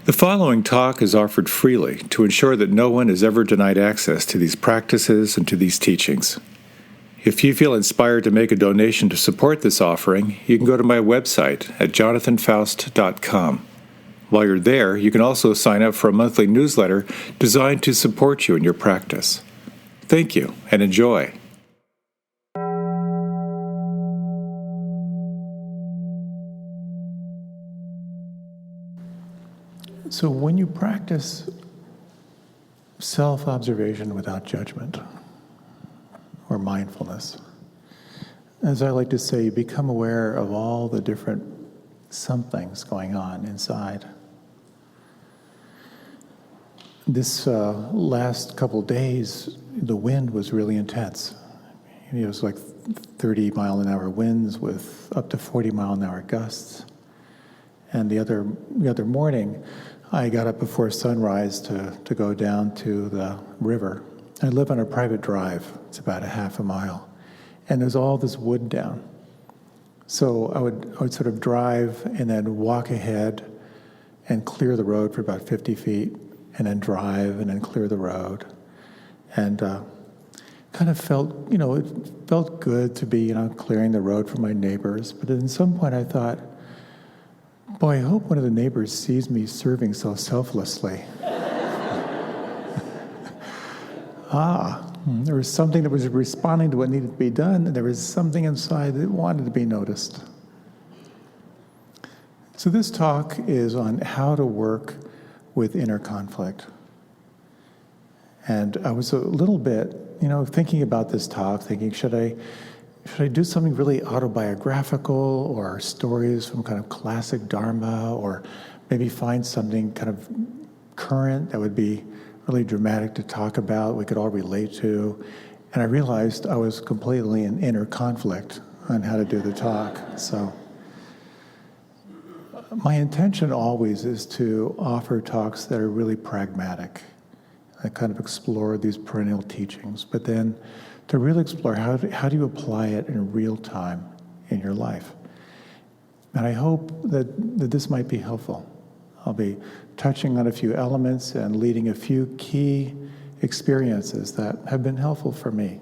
The following talk is offered freely to ensure that no one is ever denied access to these practices and to these teachings. If you feel inspired to make a donation to support this offering, you can go to my website at jonathanfoust.com. While you're there, you can also sign up for a monthly newsletter designed to support you in your practice. Thank you, and enjoy. So when you practice self-observation without judgment, or mindfulness, as I like to say, you become aware of all the different somethings going on inside. This last couple days, the wind was really intense. It was like 30-mile-an-hour winds with up to 40-mile-an-hour gusts. And the other morning, I got up before sunrise to go down to the river. I live on a private drive. It's about a half a mile. And there's all this wood down. So I would sort of drive and then walk ahead and clear the road for about 50 feet, and then drive and then clear the road. And kind of felt, it felt good to be, clearing the road for my neighbors. But at some point I thought, boy, I hope one of the neighbors sees me serving so selflessly. There was something that was responding to what needed to be done, and there was something inside that wanted to be noticed. So this talk is on how to work with inner conflict. And I was a little bit, thinking about this talk, thinking, should I do something really autobiographical, or stories from kind of classic Dharma, or maybe find something kind of current that would be really dramatic to talk about, we could all relate to. And I realized I was completely in inner conflict on how to do the talk. So my intention always is to offer talks that are really pragmatic, that kind of explore these perennial teachings, but then to really explore how do you apply it in real time in your life. And I hope that this might be helpful. I'll be touching on a few elements and leading a few key experiences that have been helpful for me.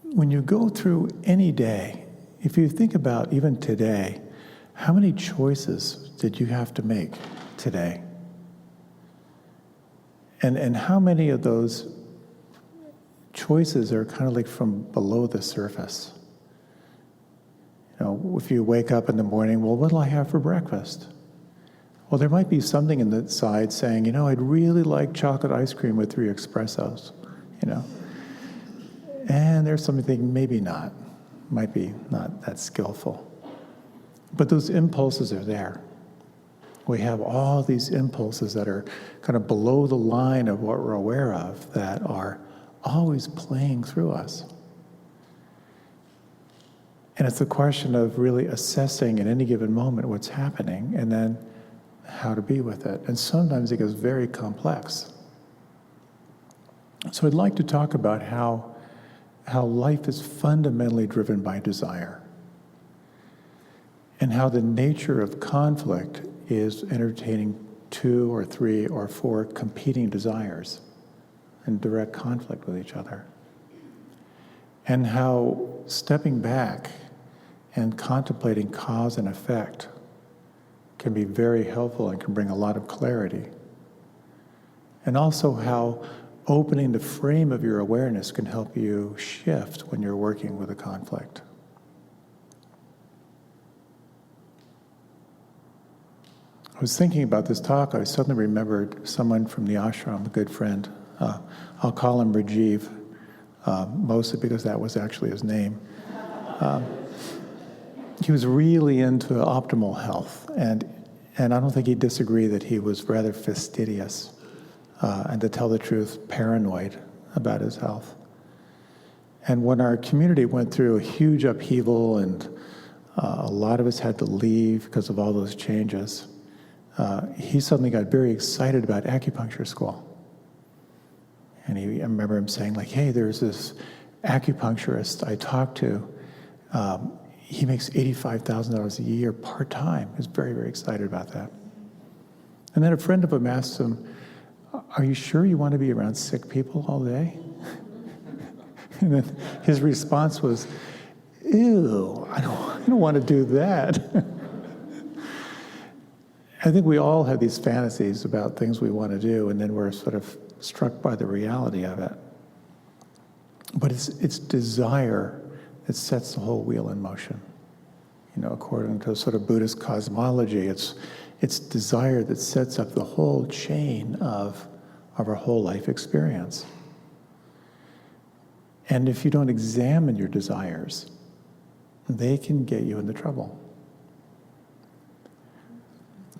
When you go through any day, if you think about even today, how many choices did you have to make today? And how many of those choices are kind of like from below the surface? If you wake up in the morning, well, what'll I have for breakfast? Well, there might be something in the side saying, I'd really like chocolate ice cream with 3 espressos, And there's something thinking, maybe not. Might be not that skillful. But those impulses are there. We have all these impulses that are kind of below the line of what we're aware of that are always playing through us. And it's a question of really assessing at any given moment what's happening and then how to be with it. And sometimes it gets very complex. So I'd like to talk about how life is fundamentally driven by desire, and how the nature of conflict is entertaining 2 or 3 or 4 competing desires in direct conflict with each other. And how stepping back and contemplating cause and effect can be very helpful and can bring a lot of clarity. And also how opening the frame of your awareness can help you shift when you're working with a conflict. I was thinking about this talk. I suddenly remembered someone from the ashram, a good friend. I'll call him Rajiv, mostly because that was actually his name. He was really into optimal health, and I don't think he'd disagree that he was rather fastidious, and to tell the truth, paranoid about his health. And when our community went through a huge upheaval and a lot of us had to leave because of all those changes, he suddenly got very excited about acupuncture school. And I remember him saying, hey, there's this acupuncturist I talked to. He makes $85,000 a year part-time. He's very, very excited about that. And then a friend of him asked him, are you sure you want to be around sick people all day? And then his response was, ew, I don't want to do that. I think we all have these fantasies about things we want to do, and then we're sort of struck by the reality of it. But it's desire that sets the whole wheel in motion. According to sort of Buddhist cosmology, it's desire that sets up the whole chain of our whole life experience. And if you don't examine your desires, they can get you into trouble.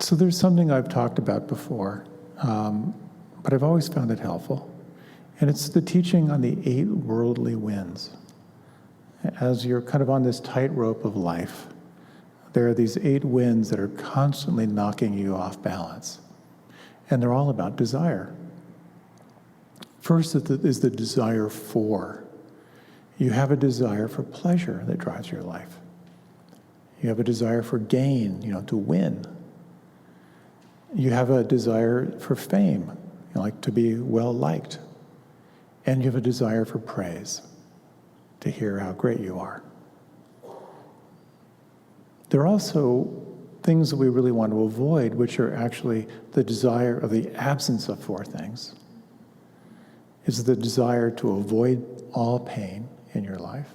So there's something I've talked about before, but I've always found it helpful. And it's the teaching on the 8 worldly winds. As you're kind of on this tightrope of life, there are these 8 winds that are constantly knocking you off balance. And they're all about desire. First is the desire for. You have a desire for pleasure that drives your life. You have a desire for gain, to win. You have a desire for fame, like to be well liked. And you have a desire for praise, to hear how great you are. There are also things that we really want to avoid, which are actually the desire of the absence of 4 things. It's the desire to avoid all pain in your life,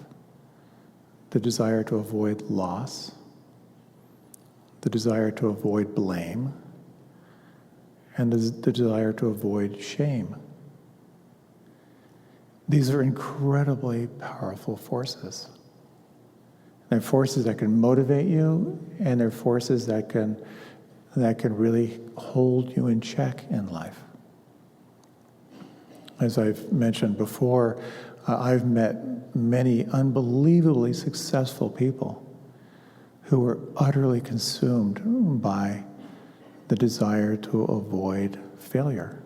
the desire to avoid loss, the desire to avoid blame, and the desire to avoid shame. These are incredibly powerful forces. They're forces that can motivate you, and they're forces that can really hold you in check in life. As I've mentioned before, I've met many unbelievably successful people who were utterly consumed by the desire to avoid failure.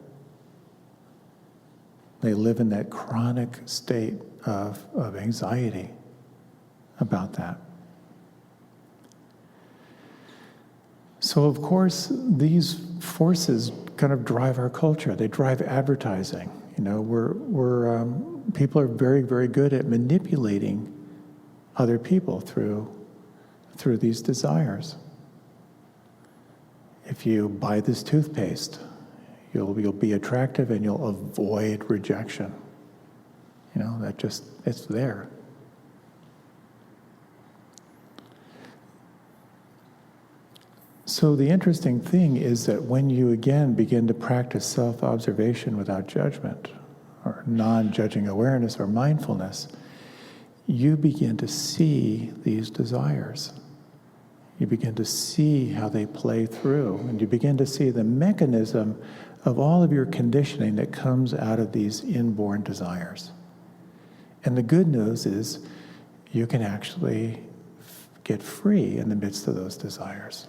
They live in that chronic state of anxiety about that. So, of course, these forces kind of drive our culture. They drive advertising. People are very, very good at manipulating other people through these desires. If you buy this toothpaste, you'll be attractive and you'll avoid rejection. It's there. So the interesting thing is that when you again begin to practice self-observation without judgment, or non-judging awareness or mindfulness, you begin to see these desires. You begin to see how they play through, and you begin to see the mechanism of all of your conditioning that comes out of these inborn desires. And the good news is you can actually get free in the midst of those desires.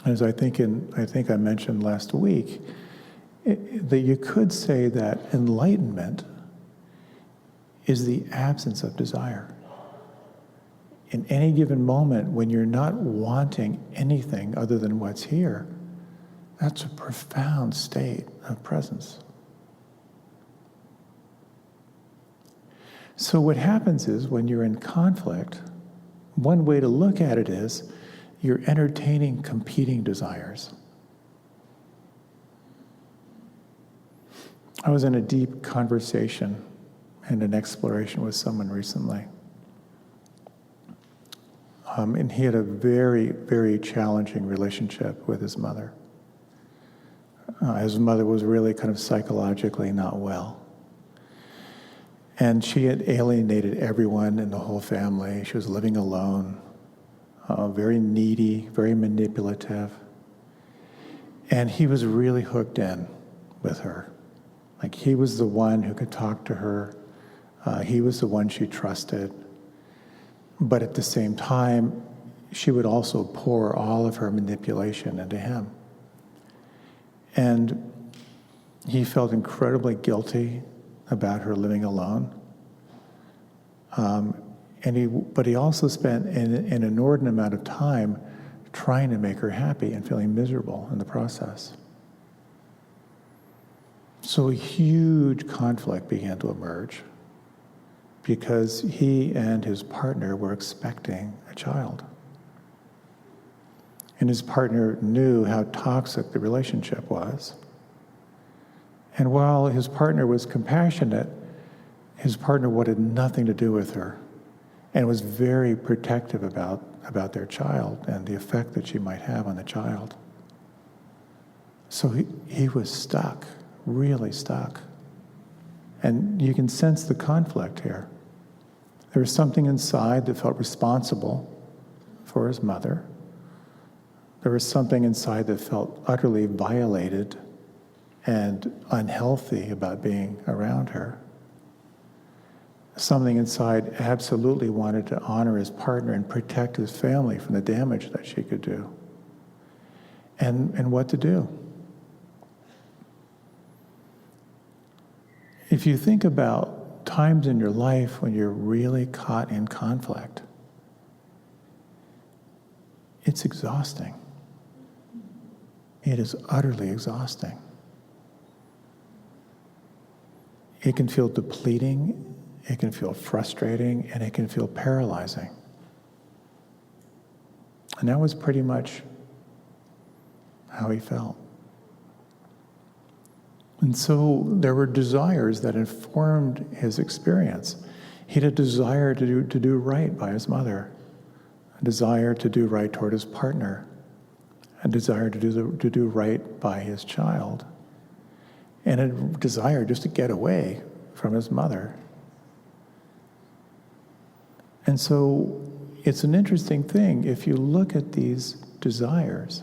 As I think I mentioned last week, that you could say that enlightenment is the absence of desire. In any given moment, when you're not wanting anything other than what's here, that's a profound state of presence. So what happens is, when you're in conflict, one way to look at it is you're entertaining competing desires. I was in a deep conversation and an exploration with someone recently. And he had a very, very challenging relationship with his mother. His mother was really kind of psychologically not well. And she had alienated everyone in the whole family. She was living alone, very needy, very manipulative. And he was really hooked in with her. Like, he was the one who could talk to her. He was the one she trusted. But at the same time, she would also pour all of her manipulation into him. And he felt incredibly guilty about her living alone. But he also spent an inordinate amount of time trying to make her happy and feeling miserable in the process. So a huge conflict began to emerge because he and his partner were expecting a child. And his partner knew how toxic the relationship was. And while his partner was compassionate, his partner wanted nothing to do with her and was very protective about their child and the effect that she might have on the child. So he was stuck, really stuck. And you can sense the conflict here. There was something inside that felt responsible for his mother. There was something inside that felt utterly violated and unhealthy about being around her. Something inside absolutely wanted to honor his partner and protect his family from the damage that she could do. And what to do? If you think about times in your life when you're really caught in conflict, it's exhausting. It is utterly exhausting. It can feel depleting, it can feel frustrating, and it can feel paralyzing. And that was pretty much how he felt. And so there were desires that informed his experience. He had a desire to do right by his mother, a desire to do right toward his partner, a desire to do right by his child, and a desire just to get away from his mother. And so it's an interesting thing. If you look at these desires,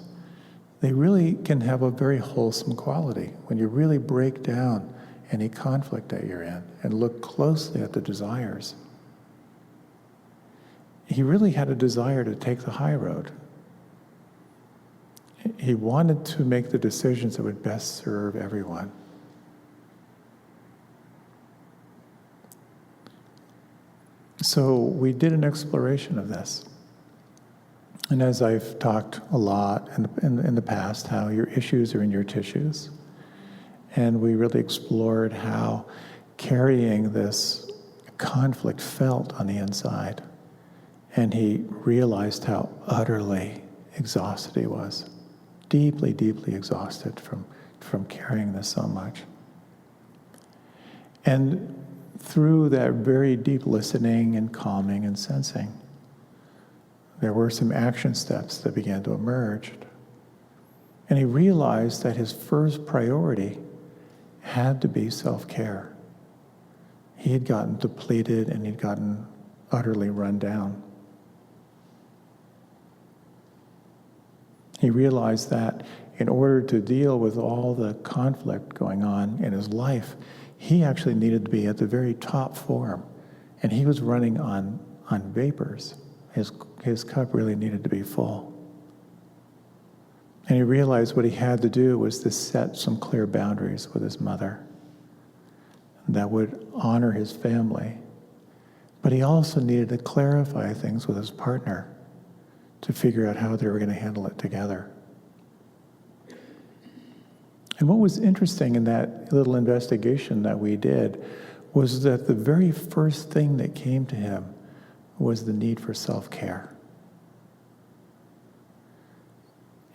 they really can have a very wholesome quality. When you really break down any conflict that you're in and look closely at the desires, he really had a desire to take the high road. He wanted to make the decisions that would best serve everyone. So we did an exploration of this. And as I've talked a lot in the past, how your issues are in your tissues. And we really explored how carrying this conflict felt on the inside. And he realized how utterly exhausted he was. Deeply, deeply exhausted from carrying this so much. And through that very deep listening and calming and sensing, there were some action steps that began to emerge. And he realized that his first priority had to be self-care. He had gotten depleted and he'd gotten utterly run down. He realized that in order to deal with all the conflict going on in his life, he actually needed to be at the very top form. And he was running on vapors. His cup really needed to be full. And he realized what he had to do was to set some clear boundaries with his mother that would honor his family. But he also needed to clarify things with his partner to figure out how they were going to handle it together. And what was interesting in that little investigation that we did was that the very first thing that came to him was the need for self-care.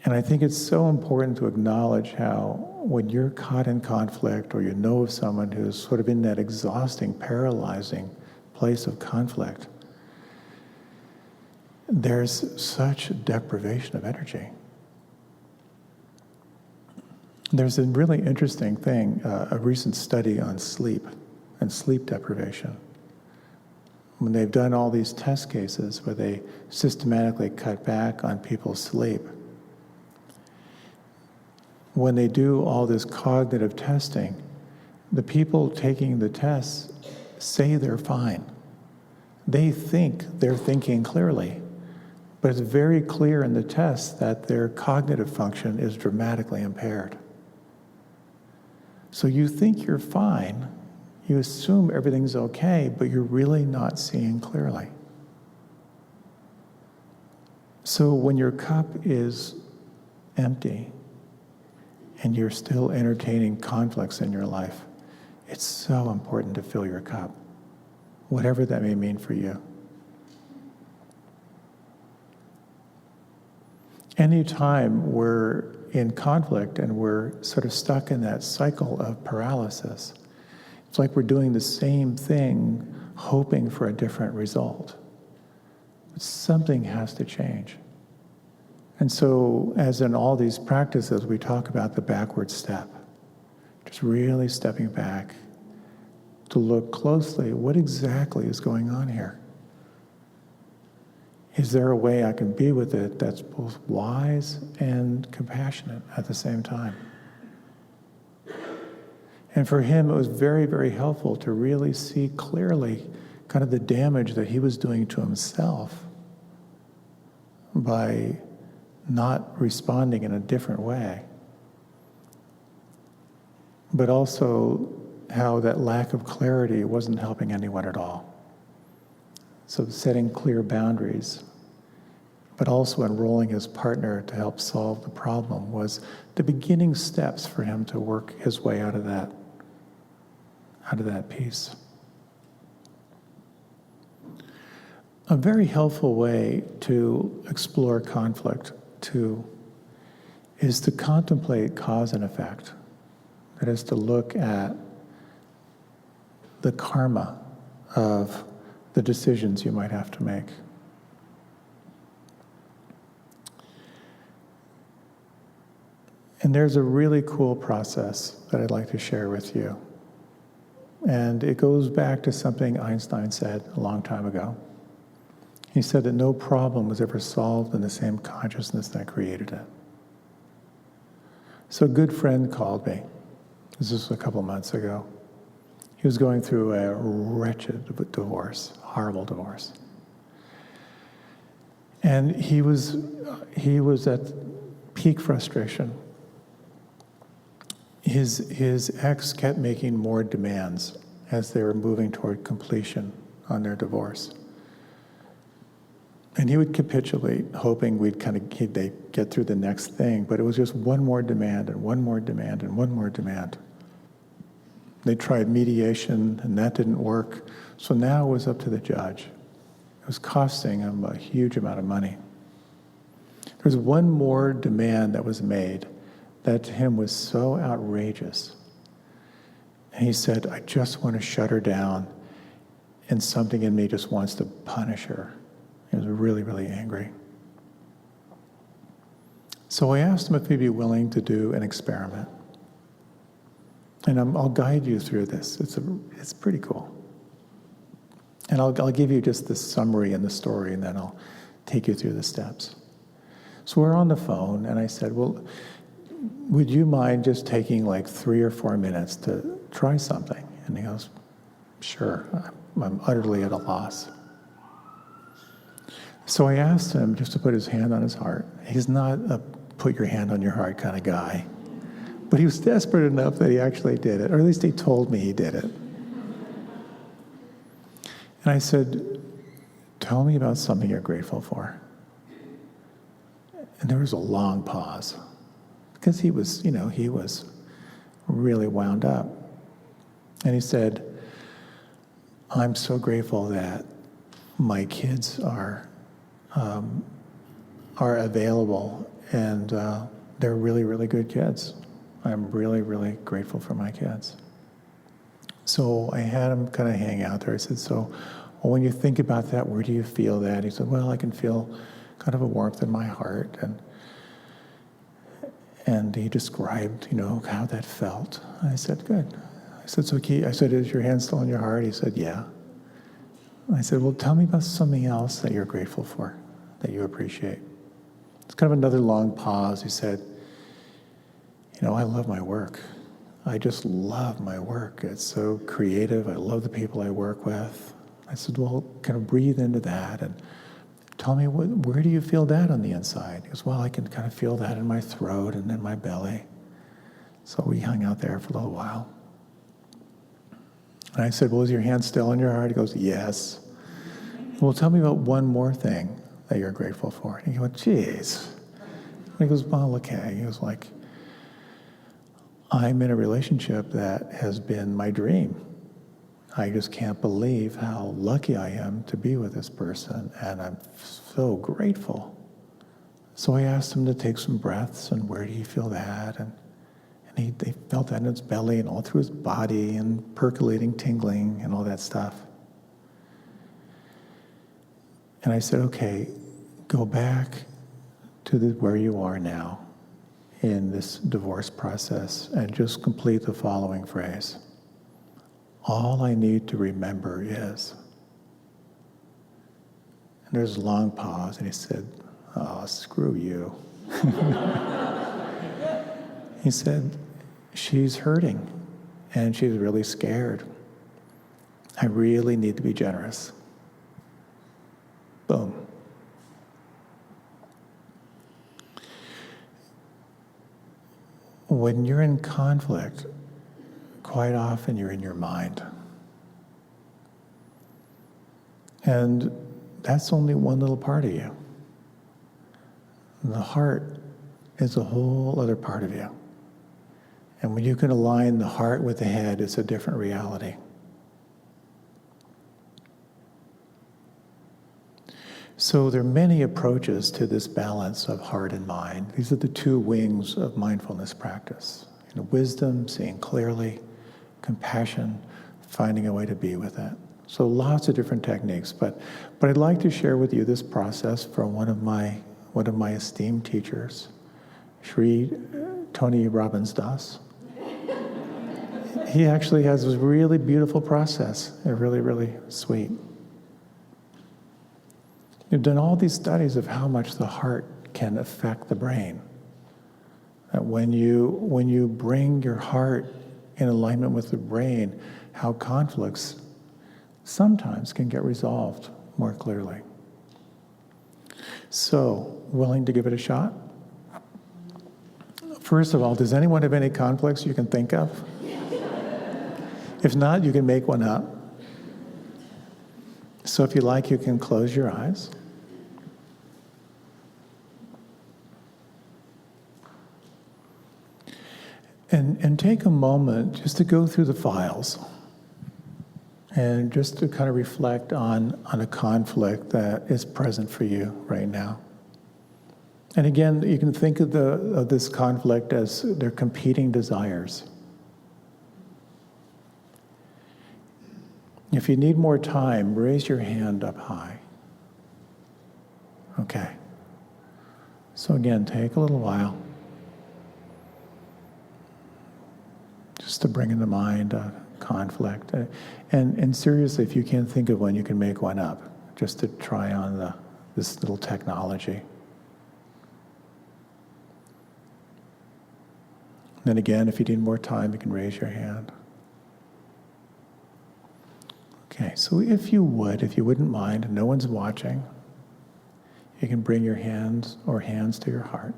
And I think it's so important to acknowledge how when you're caught in conflict or you know of someone who's sort of in that exhausting, paralyzing place of conflict, there's such deprivation of energy. There's a really interesting thing, a recent study on sleep and sleep deprivation. When they've done all these test cases where they systematically cut back on people's sleep, when they do all this cognitive testing, the people taking the tests say they're fine. They think they're thinking clearly, but it's very clear in the test that their cognitive function is dramatically impaired. So you think you're fine, you assume everything's okay, but you're really not seeing clearly. So when your cup is empty and you're still entertaining conflicts in your life, it's so important to fill your cup, whatever that may mean for you. Anytime we're in conflict and we're sort of stuck in that cycle of paralysis, it's like we're doing the same thing, hoping for a different result. But something has to change. And so, as in all these practices, we talk about the backward step. Just really stepping back to look closely at what exactly is going on here. Is there a way I can be with it that's both wise and compassionate at the same time? And for him, it was very, very helpful to really see clearly kind of the damage that he was doing to himself by not responding in a different way. But also how that lack of clarity wasn't helping anyone at all. So setting clear boundaries, but also enrolling his partner to help solve the problem was the beginning steps for him to work his way out of that piece. A very helpful way to explore conflict, too, is to contemplate cause and effect. That is to look at the karma of the decisions you might have to make. And there's a really cool process that I'd like to share with you. And it goes back to something Einstein said a long time ago. He said that no problem was ever solved in the same consciousness that created it. So a good friend called me. This was a couple months ago. He was going through a wretched divorce, horrible divorce. And he was at peak frustration. His ex kept making more demands as they were moving toward completion on their divorce. And he would capitulate, hoping they'd get through the next thing, but it was just one more demand and one more demand and one more demand. They tried mediation, and that didn't work. So now it was up to the judge. It was costing him a huge amount of money. There was one more demand that was made that to him was so outrageous. And he said, I just want to shut her down, and something in me just wants to punish her. He was really, really angry. So I asked him if he'd be willing to do an experiment. And I'll guide you through this. It's pretty cool. And I'll give you just the summary and the story, and then I'll take you through the steps. So we're on the phone, and I said, well, would you mind just taking like 3 or 4 minutes to try something? And he goes, sure. I'm utterly at a loss. So I asked him just to put his hand on his heart. He's not a put your hand on your heart kind of guy. But he was desperate enough that he actually did it, or at least he told me he did it. And I said, tell me about something you're grateful for. And there was a long pause, because he was really wound up. And he said, I'm so grateful that my kids are available, and they're really, really good kids. I'm really, really grateful for my kids. So I had him kind of hang out there. I said, so when you think about that, where do you feel that? He said, well, I can feel kind of a warmth in my heart. And he described, how that felt. I said, good. I said, is your hand still in your heart? He said, yeah. I said, well, tell me about something else that you're grateful for, that you appreciate. It's kind of another long pause. He said, I love my work. I just love my work. It's so creative. I love the people I work with. I said, well, kind of breathe into that and tell me, where do you feel that on the inside? He goes, well, I can kind of feel that in my throat and in my belly. So we hung out there for a little while. And I said, well, is your hand still in your heart? He goes, yes. Well, tell me about one more thing that you're grateful for? And he went, geez. And he goes, well, okay. He was like, I'm in a relationship that has been my dream. I just can't believe how lucky I am to be with this person, and I'm so grateful. So I asked him to take some breaths, and where do you feel that? And they felt that in his belly and all through his body, and percolating, tingling, and all that stuff. And I said, okay, go back to where you are now in this divorce process and just complete the following phrase. All I need to remember is. And there's a long pause, and he said, oh, screw you. He said, she's hurting, and she's really scared. I really need to be generous. Boom. When you're in conflict, quite often you're in your mind. And that's only one little part of you. The heart is a whole other part of you. And when you can align the heart with the head, it's a different reality. So there are many approaches to this balance of heart and mind. These are the two wings of mindfulness practice. Wisdom, seeing clearly, compassion, finding a way to be with it. So lots of different techniques, but I'd like to share with you this process from one of my esteemed teachers, Sri Tony Robbins Das. He actually has this really beautiful process. They're really, really sweet. You've done all these studies of how much the heart can affect the brain. That when you bring your heart in alignment with the brain, how conflicts sometimes can get resolved more clearly. So, willing to give it a shot? First of all, does anyone have any conflicts you can think of? If not, you can make one up. So if you like, you can close your eyes. And take a moment just to go through the files and just to kind of reflect on a conflict that is present for you right now. And again, you can think of this conflict as their competing desires. If you need more time, raise your hand up high. Okay. So again, take a little while just to bring into mind a conflict. And seriously, if you can't think of one, you can make one up, just to try on this little technology. Then again, if you need more time, you can raise your hand. Okay, so if you wouldn't mind, no one's watching, you can bring your hands to your heart.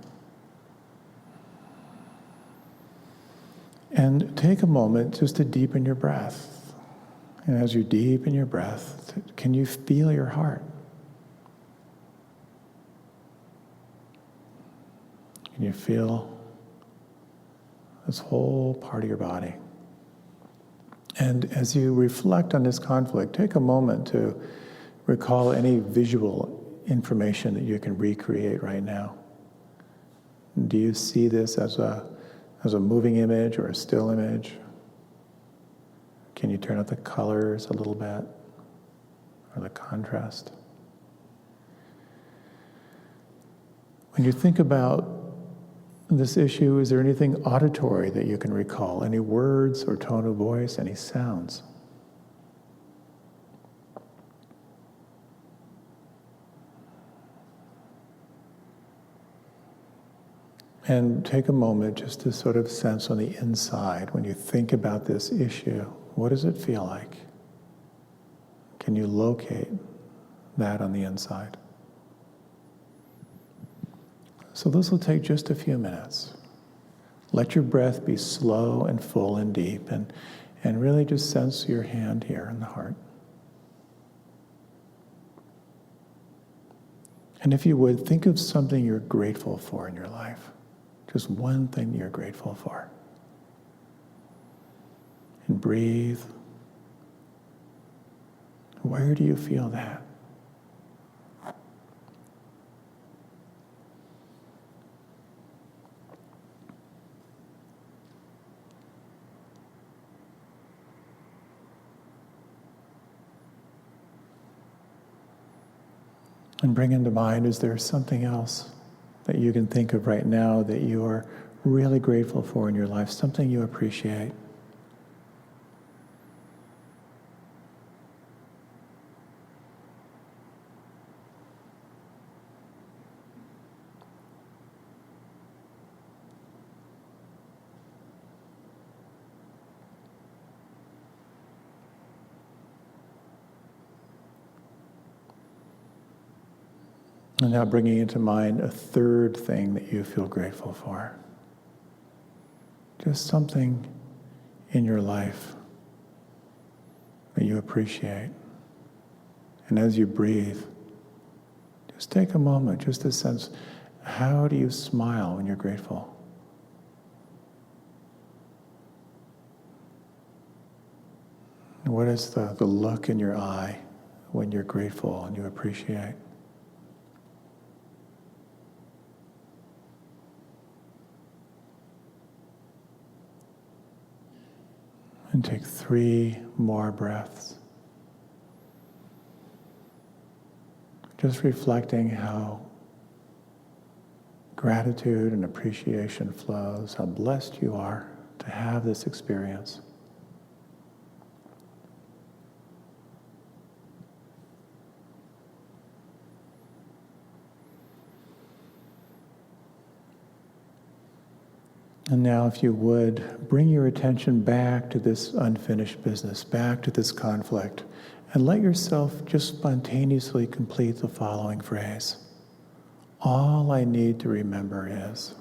And take a moment just to deepen your breath. And as you deepen your breath, can you feel your heart? Can you feel this whole part of your body? And as you reflect on this conflict, take a moment to recall any visual information that you can recreate right now. Do you see this as a moving image or a still image? Can you turn up the colors a little bit, or the contrast? When you think about this issue, is there anything auditory that you can recall? Any words or tone of voice, any sounds? And take a moment just to sort of sense on the inside, when you think about this issue, what does it feel like? Can you locate that on the inside? So this will take just a few minutes. Let your breath be slow and full and deep, and really just sense your hand here in the heart. And if you would, think of something you're grateful for in your life. Just one thing you're grateful for. And breathe. Where do you feel that? And bring into mind, is there something else that you can think of right now that you are really grateful for in your life, something you appreciate? And now bringing into mind a third thing that you feel grateful for. Just something in your life that you appreciate. And as you breathe, just take a moment just to sense, how do you smile when you're grateful? What is the look in your eye when you're grateful and you appreciate? And take 3 more breaths. Just reflecting how gratitude and appreciation flows, how blessed you are to have this experience. And now, if you would, bring your attention back to this unfinished business, back to this conflict, and let yourself just spontaneously complete the following phrase. All I need to remember is,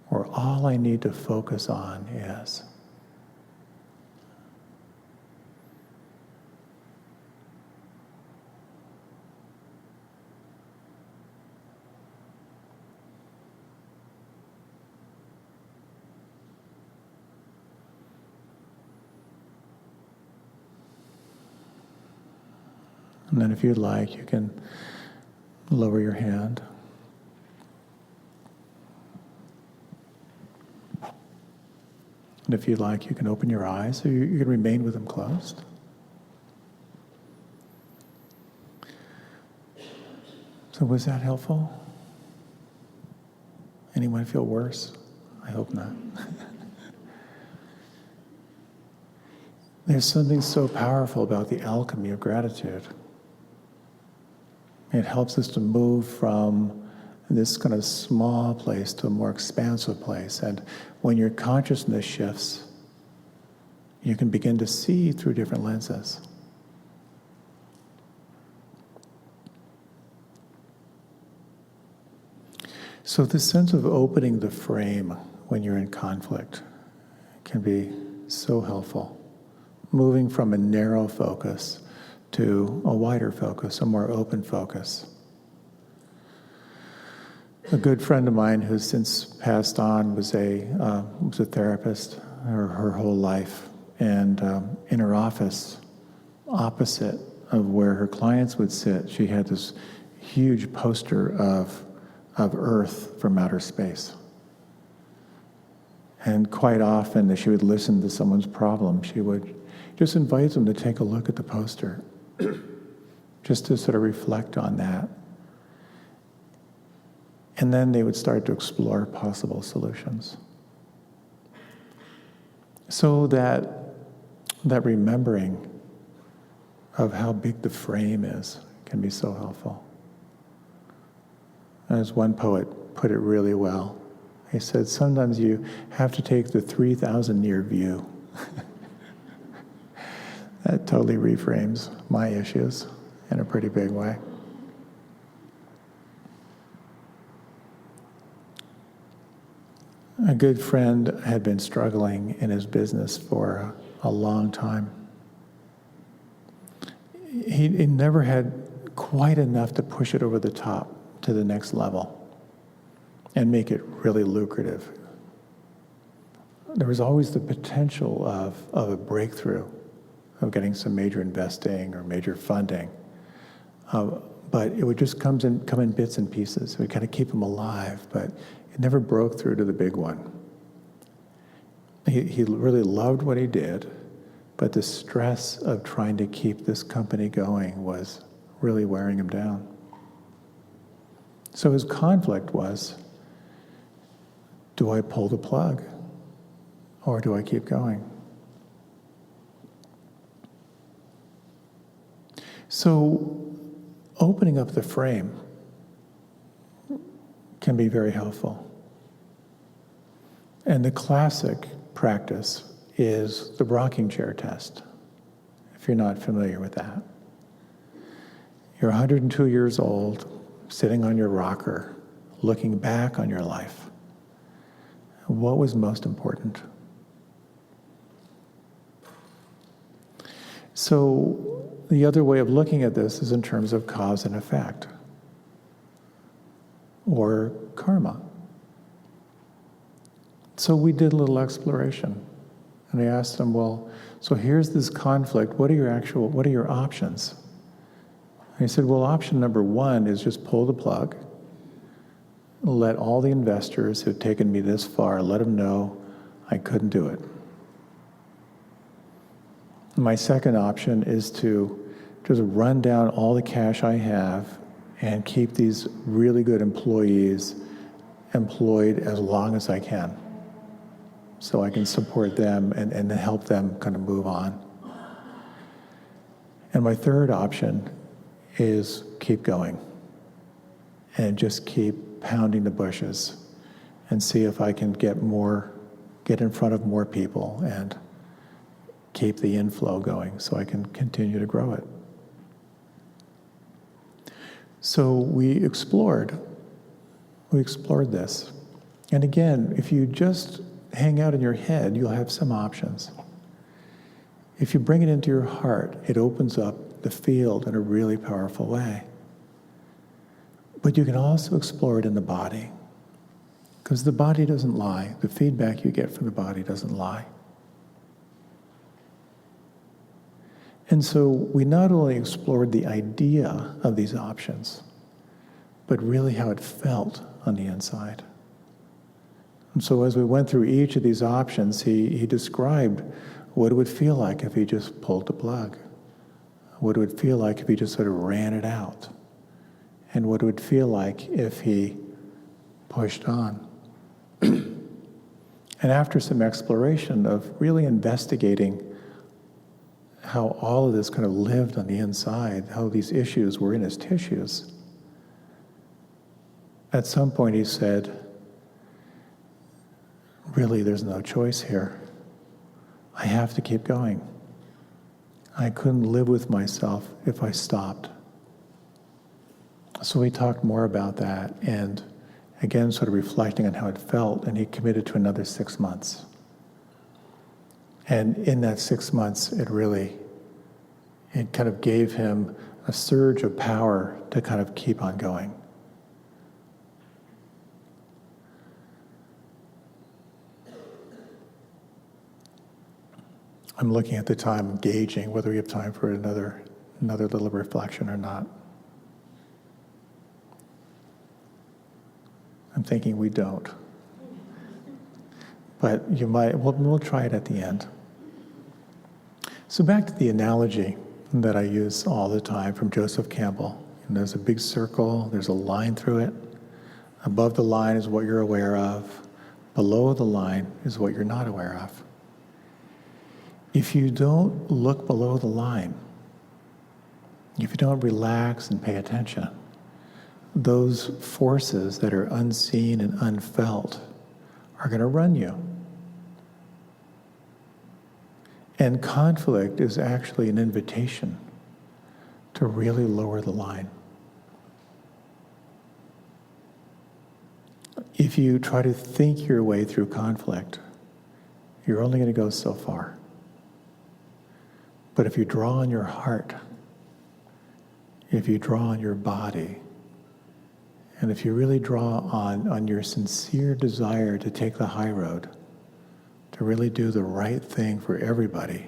or all I need to focus on is. And then if you'd like, you can lower your hand. And if you'd like, you can open your eyes, or you can remain with them closed. So was that helpful? Anyone feel worse? I hope not. There's something so powerful about the alchemy of gratitude. It helps us to move from this kind of small place to a more expansive place. And when your consciousness shifts, you can begin to see through different lenses. So this sense of opening the frame when you're in conflict can be so helpful. Moving from a narrow focus to a wider focus, a more open focus. A good friend of mine who's since passed on was a therapist her whole life, and in her office, opposite of where her clients would sit, she had this huge poster of Earth from outer space. And quite often, as she would listen to someone's problem, she would just invite them to take a look at the poster, just to sort of reflect on that. And then they would start to explore possible solutions. So that remembering of how big the frame is can be so helpful. As one poet put it really well, he said, sometimes you have to take the 3,000-year view. That totally reframes my issues in a pretty big way. A good friend had been struggling in his business for a long time. he never had quite enough to push it over the top to the next level and make it really lucrative. There was always the potential of a breakthrough, of getting some major investing or major funding. But it would just come in bits and pieces. It would kind of keep him alive, but it never broke through to the big one. He really loved what he did, but the stress of trying to keep this company going was really wearing him down. So his conflict was, do I pull the plug or do I keep going? So opening up the frame can be very helpful. And the classic practice is the rocking chair test, if you're not familiar with that. You're 102 years old, sitting on your rocker, looking back on your life. What was most important? So the other way of looking at this is in terms of cause and effect, or karma. So we did a little exploration, and I asked them, well, so here's this conflict, what are your options? And he said, well, option number one is just pull the plug, let all the investors who've taken me this far, let them know I couldn't do it. My second option is to just run down all the cash I have and keep these really good employees employed as long as I can, so I can support them and help them kind of move on. And my third option is keep going and just keep pounding the bushes and see if I can get in front of more people and keep the inflow going so I can continue to grow it. So we explored this. And again, if you just hang out in your head, you'll have some options. If you bring it into your heart, it opens up the field in a really powerful way. But you can also explore it in the body, because the body doesn't lie. The feedback you get from the body doesn't lie. And so we not only explored the idea of these options, but really how it felt on the inside. And so as we went through each of these options, he described what it would feel like if he just pulled the plug, what it would feel like if he just sort of ran it out, and what it would feel like if he pushed on. And after some exploration of really investigating how all of this kind of lived on the inside, how these issues were in his tissues, at some point he said, really, there's no choice here. I have to keep going. I couldn't live with myself if I stopped. So we talked more about that, and again, sort of reflecting on how it felt, and he committed to another 6 months. And in that 6 months, it kind of gave him a surge of power to kind of keep on going. I'm looking at the time, gauging whether we have time for another little reflection or not. I'm thinking we don't. But you might, we'll try it at the end. So back to the analogy that I use all the time from Joseph Campbell. And there's a big circle, there's a line through it. Above the line is what you're aware of. Below the line is what you're not aware of. If you don't look below the line, if you don't relax and pay attention, those forces that are unseen and unfelt are going to run you. And conflict is actually an invitation to really lower the line. If you try to think your way through conflict, you're only going to go so far. But if you draw on your heart if you draw on your body, and if you really draw on your sincere desire to take the high road, to really do the right thing for everybody,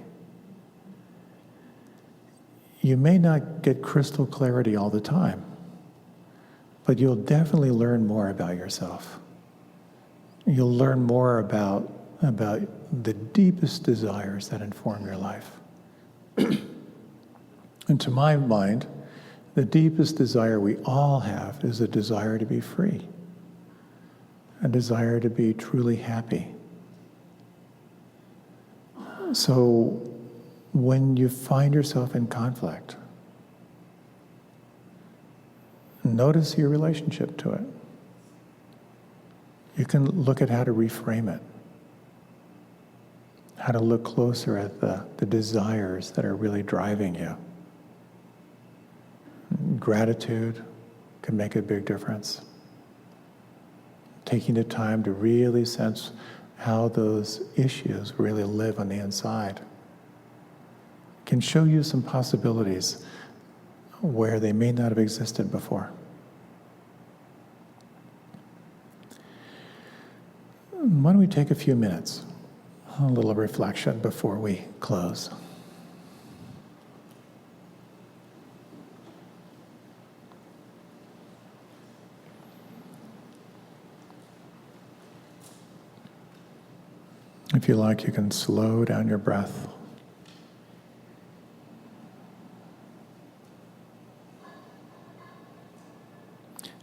you may not get crystal clarity all the time, but you'll definitely learn more about yourself. You'll learn more about the deepest desires that inform your life. And to my mind, the deepest desire we all have is a desire to be free, a desire to be truly happy. So when you find yourself in conflict, notice your relationship to it. You can look at how to reframe it, how to look closer at the desires that are really driving you. Gratitude can make a big difference. Taking the time to really sense how those issues really live on the inside can show you some possibilities where they may not have existed before. Why don't we take a few minutes, a little reflection before we close. If you like, you can slow down your breath.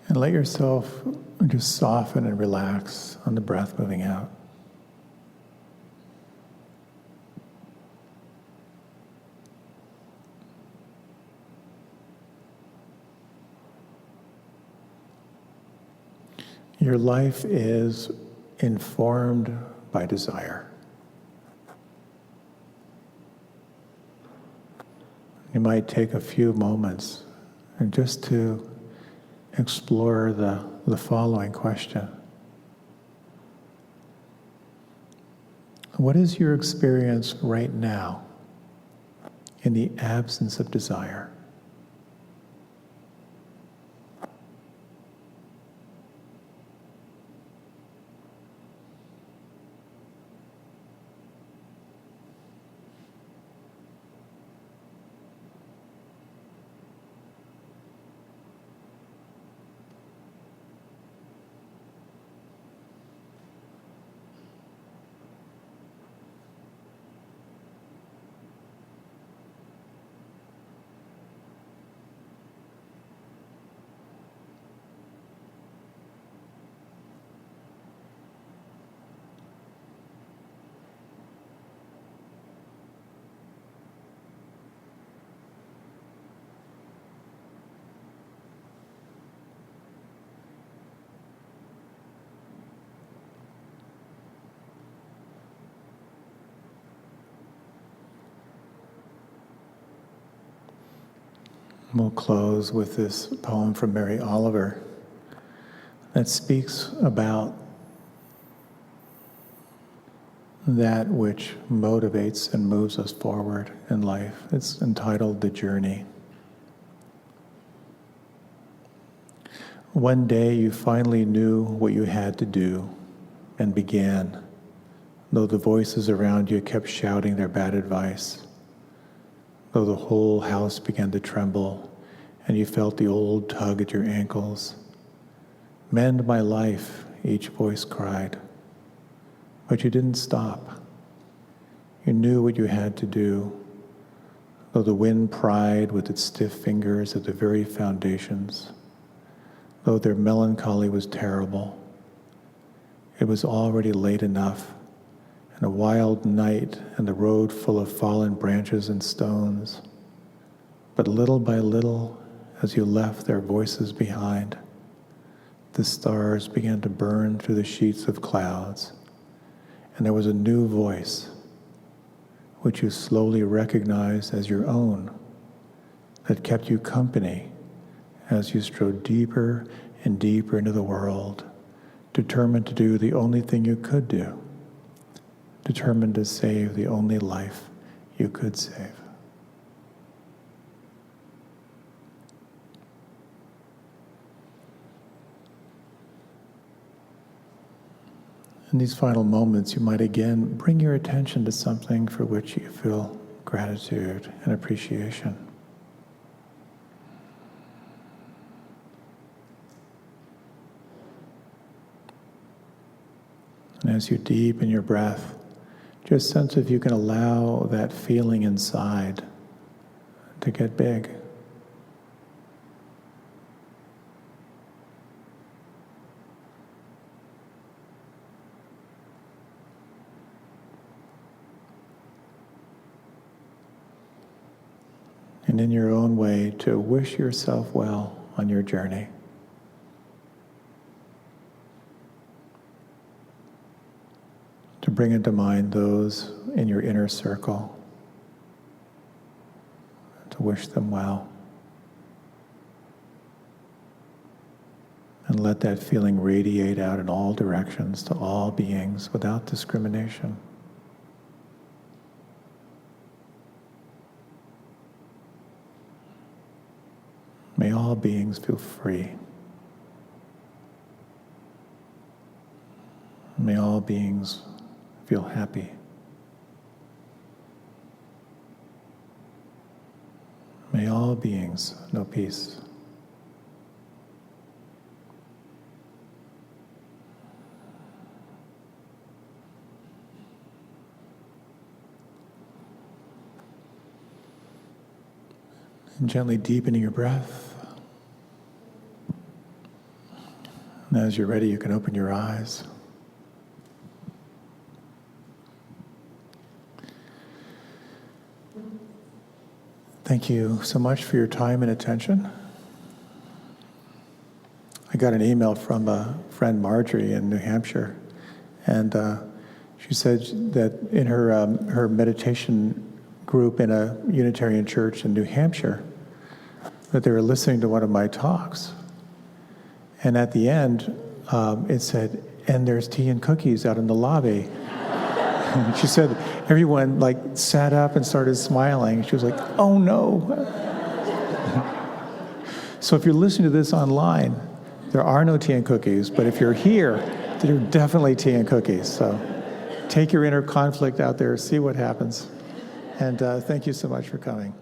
And let yourself just soften and relax on the breath moving out. Your life is informed by desire. You might take a few moments and just to explore the following question. What is your experience right now in the absence of desire? We'll close with this poem from Mary Oliver that speaks about that which motivates and moves us forward in life. It's entitled The Journey. One day you finally knew what you had to do and began, though the voices around you kept shouting their bad advice. Though the whole house began to tremble and you felt the old tug at your ankles. Mend my life, each voice cried. But you didn't stop. You knew what you had to do, though the wind pried with its stiff fingers at the very foundations, though their melancholy was terrible. It was already late enough, and a wild night and the road full of fallen branches and stones. But little by little, as you left their voices behind, the stars began to burn through the sheets of clouds, and there was a new voice, which you slowly recognized as your own, that kept you company as you strode deeper and deeper into the world, determined to do the only thing you could do, determined to save the only life you could save. In these final moments, you might again bring your attention to something for which you feel gratitude and appreciation. And as you deepen your breath, just sense if you can allow that feeling inside to get big. And in your own way, to wish yourself well on your journey. To bring into mind those in your inner circle, to wish them well. And let that feeling radiate out in all directions to all beings without discrimination. May all beings feel free. May all beings feel happy. May all beings know peace. And gently deepening your breath. And as you're ready, you can open your eyes. Thank you so much for your time and attention. I got an email from a friend, Marjorie, in New Hampshire, and she said that in her meditation group in a Unitarian church in New Hampshire, that they were listening to one of my talks. And at the end, it said, "And there's tea and cookies out in the lobby." She said everyone sat up and started smiling. She was like, "Oh no." So if you're listening to this online, there are no tea and cookies, but if you're here, there are definitely tea and cookies. So take your inner conflict out there, see what happens. And thank you so much for coming.